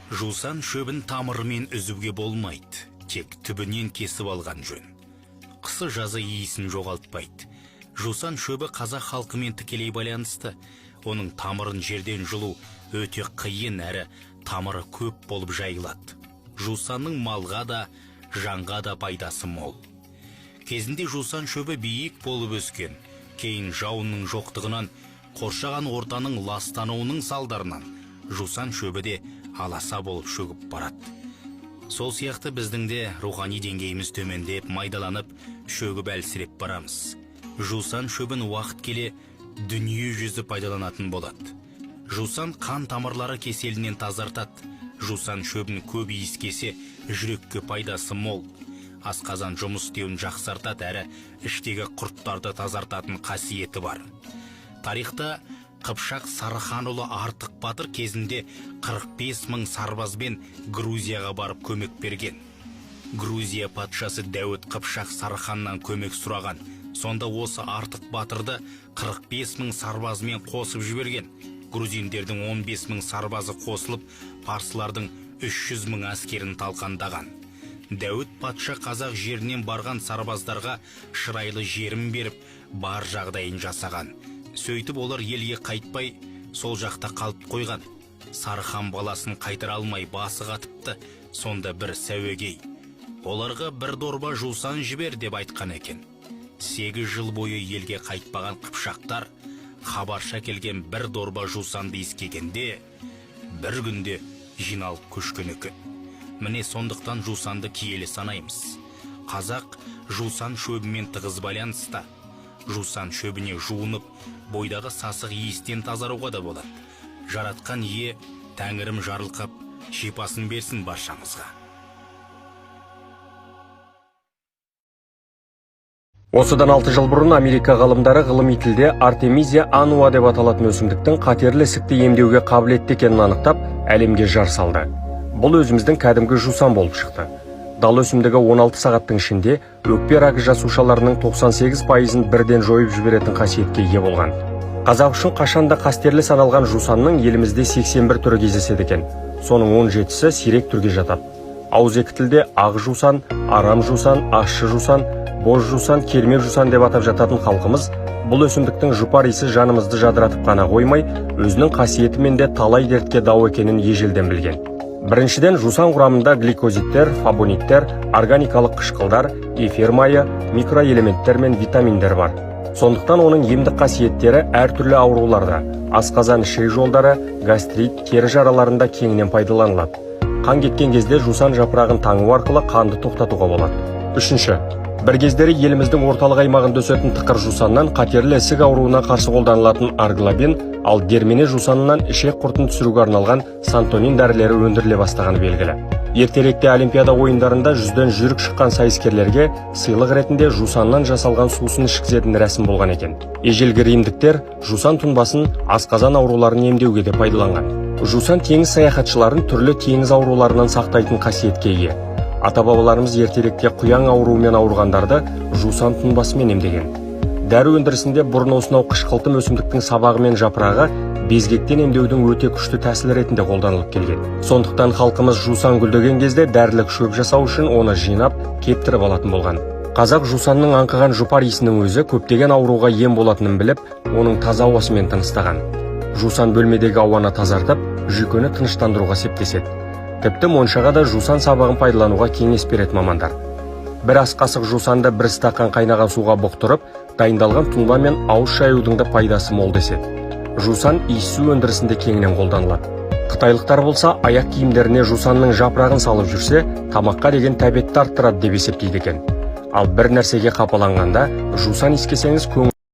Жусан шөбін тамырымен үзуге болмайды, тек түбінен кесіп алған жөн. Қысы жазы иісін жоғалтпайды. Жусан шөбі қазақ халқымен тікелей байланысты. Оның тамырын жерден жұлу өте қиын әрі тамыры көп болып жайылады. Жусанның малға да, жанға да пайдасы мол. Кезінде жусан шөбі биік болып өскен, кейін жауынның жоқтығынан, қоршаған ортаның ластануының салдарынан жусан шөбі де аласа болып шөгіп барады. Сол сияқты біздің де рухани деңгейіміз төмендеп, майдаланып, шөгіп әлсіреп барамыз. Жусан шөбін уақыт келе дүние жүзі пайдаланатын болады. Жусан қан тамырлары кеселінен тазартады. Жусан шөбін көп иіскесе, жүрекке пайдасы мол. Асқазан жұмыс істеуін жақсартады әрі іштегі құрттарды тазартатын қасиеті бар. Тарихта Қыпшақ Сарыханұлы Артық Батыр кезінде 45 мың сарбазбен Грузияға барып көмек берген. Грузия патшасы Дәуіт Қыпшақ Сарыханнан көмек сұраған. Сонда осы Артық Батырды 45 мың сарбазмен қосып жіберген. Грузиндердің 15 мың сарбазы қосылып, парсылардың 300 мың әскерін талқандаған. Дәуіт патша қазақ жерінен барған сарбаздарға шырайлы жерін беріп, бар жағдайын жасаған. Сөйтіп олар елге қайтпай, сол жақта қалып қойған. Сарыхан баласын қайтара алмай басы қатыпты. Сонда бір сәуегей оларға бір дорба жусан жібер деп айтқан екен. 8 жыл бойы елге қайтпаған қыпшақтар хабарша келген бір дорба жусанды иіскегенде, бір күнде жиналып көшкен екен. Міне сондықтан жусанды киелі санаймыз. Қазақ жусан шөбімен тығыз байланысты. Жусан шөбіне жуынып, бойдағы сасық иістен тазаруға да болады. Жаратқан ие Тәңірім жарылқап, шипасын берсін баршамызға. Осыдан 6 жыл бұрын Америка ғалымдары ғылыми тілде Артемизия annua деп аталатын өсімдіктің қатерлі ісікті емдеуге қабілетті екенін анықтап, әлемге жар салды. Бұл өзіміздің кәдімгі жусан болып шықты. Дал өсімдігі 16 сағаттың ішінде өкпе рак жасушаларының 98%-ын бірден жойып жіберетін қасиетке ие болған. Қазақ үшін қашанда қастерлі саналған жусанның елімізде 81 түрі кездеседі екен. Соның 17-сі сирек түрге жатады. Ауызекі тілде ақ жусан, арам жусан, ащы жусан, боз жусан, кермек жусан деп атап жататын халқымыз бұл өсімдіктің жұпар иісі жанымызды жадыратып қана қоймай, өзінің қасиетімен де талай дертке дауа екенін ежелден білген. Біріншіден, жусан құрамында гликозиттер, флавоноидтер, органикалық қышқылдар, эфир майы, микроэлементтер мен витаминдер бар. Сондықтан оның емдік қасиеттері әртүрлі ауруларда, асқазан ішек жолдары, гастрит, тері жараларында кеңінен пайдаланылады. Қан кеткен кезде жусан жапырағын таңу арқылы қанды тоқтатуға болады. Үшінші, бір кездері еліміздің орталық аймағында өсетін тықыр жусаннан қатерлі ісік ауруына қарсы қолданылатын арглобин, ал дермене жусанынан ішек құртын түсіруге арналған сантонин дәрілері өндіріле бастағаны белгілі. Ертеректе Олимпиада ойындарында 100-ден жүйрік шыққан сайыскерлерге сыйлық ретінде жусаннан жасалған сусын ішкізетін рәсім болған екен. Ежелгі римдіктер жусан тұнбасын асқазан ауруларын емдеуге де пайдаланған. Жусан теңіз саяхатшыларын түрлі теңіз ауруларынан сақтайтын қасиетке ие. Ата-бабаларымыз ертеректе құяң ауруымен ауырғандарды жусан тұнбасымен емдеген. Дәрі өндірісінде бұрын осынау қышқылтым өсімдіктің сабағы мен жапырағы безгектен емдеудің өте күшті тәсілі ретінде қолданылып келген. Сондықтан халқымыз жусан гүлдеген кезде дәрілік шөп жасау үшін оны жинап, кептіріп алатын болған. Қазақ жусанның аңқыған жұпар иісінің өзі көптеген ауруға ем болатынын біліп, оның таза ауасымен тыныстаған. Жусан бөлмедегі ауаны тазартып, жүйкені тыныштандыруға септеседі. Тіпті моншаға да жусан сабағын пайдалануға кеңес береді мамандар. Бір ас қасық жусанды бір стақан қайнаған суға бұқтырып, дайындалған тұнба мен ауыз шаюдың да пайдасы мол деседі. Жусан иіссу өндірісінде кеңінен қолданылады. Қытайлықтар болса, аяқ киімдеріне жусанның жапырағын салып жүрсе, тамаққа деген тәбетті арттырады деп есептейді екен. Ал бір нәрсеге қапаланғанда, жусан иіскесеңіз көңіл